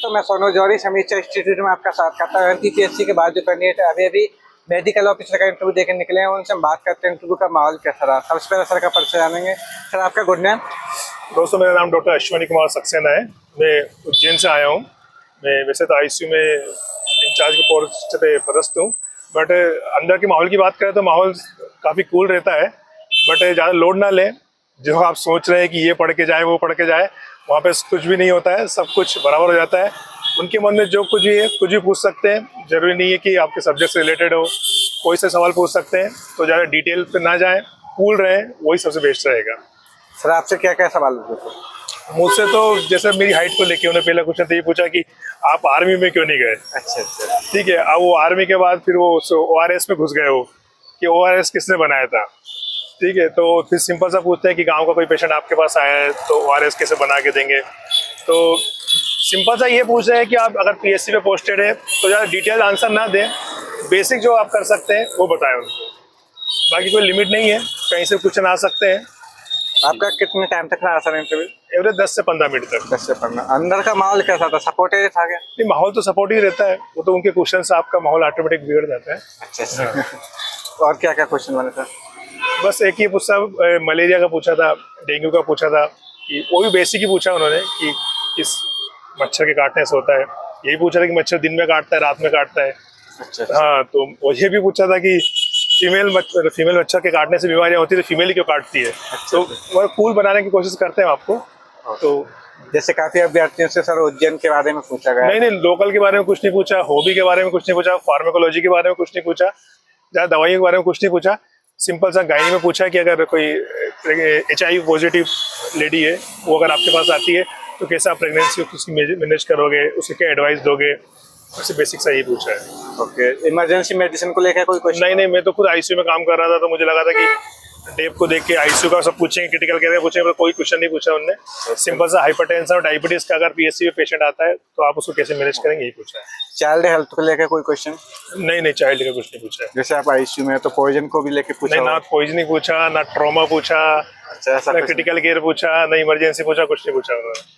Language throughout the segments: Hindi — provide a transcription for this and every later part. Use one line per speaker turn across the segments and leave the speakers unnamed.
तो मैं सोनू जौहरी समीक्षा इंस्टीट्यूट में आपका स्वागत करता हूँ। एमपीपीएससी के बाद जो कैंडिडेट अभी मेडिकल ऑफिसर का इंटरव्यू देकर निकले हैं, उनसे हम बात करते हैं इंटरव्यू का माहौल कैसा रहा। सबसे पहले सर का परिचय जानेंगे। सर आपका गुड नेम?
दोस्तों, मेरा नाम डॉक्टर अश्विनी कुमार सक्सेना है। मैं उज्जैन से आया हूँ। मैं वैसे तो आईसीयू में इंचार्ज के पोस्ट पे पदस्थ हूँ, बट अंदर के माहौल की बात करें तो माहौल काफ़ी कूल रहता है। बट ज़्यादा लोड ना लें। जो आप सोच रहे हैं कि ये पढ़ के जाए वो पढ़ के जाए, वहाँ पे कुछ भी नहीं होता है। सब कुछ बराबर हो जाता है। उनके मन में जो कुछ भी है कुछ भी पूछ सकते हैं। जरूरी नहीं है कि आपके सब्जेक्ट से रिलेटेड हो, कोई से सवाल पूछ सकते हैं। तो ज़्यादा डिटेल पे ना जाएं, कूल रहें, वही सबसे बेस्ट रहेगा।
सर आपसे क्या क्या सवाल पूछे?
मुझसे तो जैसे मेरी हाइट को लेके उन्होंने पहला क्वेश्चन तो ये पूछा कि आप आर्मी में क्यों नहीं गए।
अच्छा।
ठीक है। अब वो आर्मी के बाद फिर वो ORS में घुस गए हो कि ORS किसने बनाया था। ठीक है। तो फिर सिंपल सा पूछते हैं कि गांव का कोई पेशेंट आपके पास आया है तो ORS कैसे बना के देंगे। तो सिंपल सा ये पूछ रहे हैं कि आप अगर PSC पे पोस्टेड है तो ज़्यादा डिटेल आंसर ना दें, बेसिक जो आप कर सकते हैं वो बताएं उनको। बाकी कोई लिमिट नहीं है, कहीं से क्वेश्चन आ सकते हैं।
आपका कितने टाइम तक रहा सर इंटरव्यू?
एवरेज 10 से 15 मिनट तक।
10 से 15। अंदर का माहौल कैसा था? सपोर्टिव था क्या?
नहीं, माहौल तो सपोर्ट ही रहता है। वो तो उनके क्वेश्चन से आपका माहौल ऑटोमेटिक बिगड़ जाता है।
अच्छा। और क्या क्या क्वेश्चन बने सर?
बस एक ही पूछा, मलेरिया का पूछा था, डेंगू का पूछा था, कि वो भी बेसिक ही पूछा उन्होंने कि किस मच्छर के काटने से होता है। यही पूछा था कि मच्छर दिन में काटता है रात में काटता है।
अच्छा।
हाँ, तो वो ये भी पूछा था कि फीमेल मच्छर के काटने से बीमारियां होती है तो फीमेल ही क्यों काटती है। तो वो कूल बनाने की कोशिश करते हैं आपको। तो
जैसे काफी अभ्यर्थियों से सर उज्जैन के बारे में पूछा गया।
नहीं, लोकल के बारे में कुछ नहीं पूछा, हॉबी के बारे में कुछ नहीं पूछा, फार्माकोलॉजी के बारे में कुछ नहीं पूछा, ज़्यादा दवाइयों के बारे में कुछ नहीं पूछा। सिंपल सा गायनी में पूछा कि अगर कोई HIV पॉजिटिव लेडी है, वो अगर आपके पास आती है तो कैसे आप प्रेगनेंसी उसकी मैनेज करोगे, उसे क्या एडवाइस दोगे। उससे बेसिक सा ये पूछा है।
ओके। इमरजेंसी मेडिसिन को लेकर कोई क्वेश्चन?
नहीं, मैं तो खुद आईसीयू में काम कर रहा था, तो मुझे लगा था कि टेप को देख के आईसीयू का सब पूछेंगे, क्रिटिकल केयर पूछेंगे, पर कोई क्वेश्चन नहीं पूछा उनने। सिंपल सा हाइपरटेंशन और डायबिटीज का अगर PSC में पेशेंट आता है तो आप उसको कैसे मैनेज करेंगे, यही पूछा है।
चाइल्ड हेल्थ को लेकर कोई क्वेश्चन?
नहीं, चाइल्ड का कुछ नहीं पूछा है।
जैसे आप आईसीयू में तो पॉइजन को भी लेके पूछा?
नहीं, ना पॉइजनिंग पूछा, ना ट्रॉमा पूछा,
अच्छा,
ना क्रिटिकल केयर पूछा, ना इमरजेंसी पूछा, कुछ नहीं पूछा उन्होंने।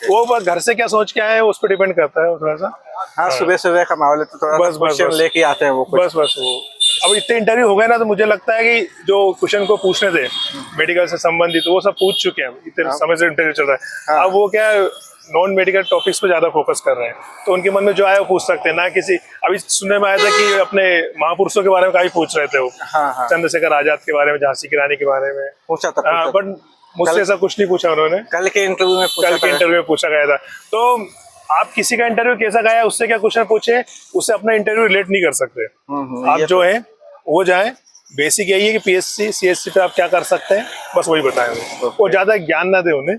वो बस घर से क्या सोच के आए हैं उस पर डिपेंड करता है थोड़ा सा।
हाँ, सुबह का माहौल है तो थोड़ा
बस
क्वेश्चन लेके आते हैं वो कुछ।
बस वो अब इतने इंटरव्यू हो गए ना, तो मुझे लगता है कि जो क्वेश्चन को पूछने थे मेडिकल से संबंधित वो सब पूछ चुके हैं। इतने समय से इंटरव्यू चल रहा है। अब वो क्या नॉन मेडिकल टॉपिक्स पे ज्यादा फोकस कर रहे हैं, तो उनके मन में जो आया वो पूछ सकते हैं ना। किसी अभी सुनने में आया था कि अपने महापुरुषों के बारे में काफी पूछ रहे थे वो।
हाँ।
चंद्रशेखर आजाद के बारे में, झांसी की रानी के बारे में
पूछा था।
बट मुझसे ऐसा कुछ नहीं पूछा उन्होंने।
कल के इंटरव्यू में
पूछा गया था। तो आप किसी का इंटरव्यू कैसा गया उससे क्या क्वेश्चन पूछे, उससे अपना इंटरव्यू रिलेट नहीं कर सकते। आप जो है वो जाए, बेसिक यही है कि PSC CSC पे आप क्या कर सकते हैं, बस वही बताएं। वो ज्यादा ज्ञान ना दे उन्हें।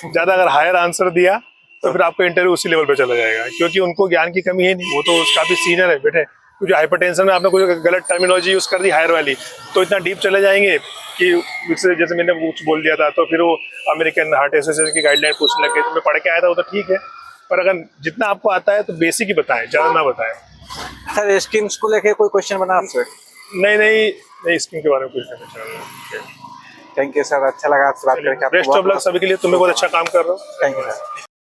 ज्यादा अगर हायर आंसर दिया तो फिर आपका इंटरव्यू उसी लेवल पे चला जाएगा, क्योंकि उनको ज्ञान की कमी है नहीं। वो तो काफी सीनियर है बेटे। क्योंकि हाइपरटेंशन में आपने कोई गलत टर्मिनोलॉजी यूज कर दी हायर वाली, तो इतना डीप चले जाएंगे कि जैसे मैंने कुछ बोल दिया था, तो फिर वो अमेरिकन हार्ट एसोसिएशन की गाइडलाइन पूछने लगे। तो मैं पढ़ के आया था, वो तो ठीक है, पर अगर जितना आपको आता है तो बेसिक ही बताएं, ज्यादा ना बताएं।
सर स्किम्स को लेके कोई क्वेश्चन बना आपसे?
नहीं, स्कीम के बारे में कुछ नहीं पूछा।
थैंक यू सर, अच्छा लगा आपसे बात करके।
बेस्ट ऑफ लक सभी के लिए। तुम्हें बहुत अच्छा काम कर रहे हो।
Thank you sir.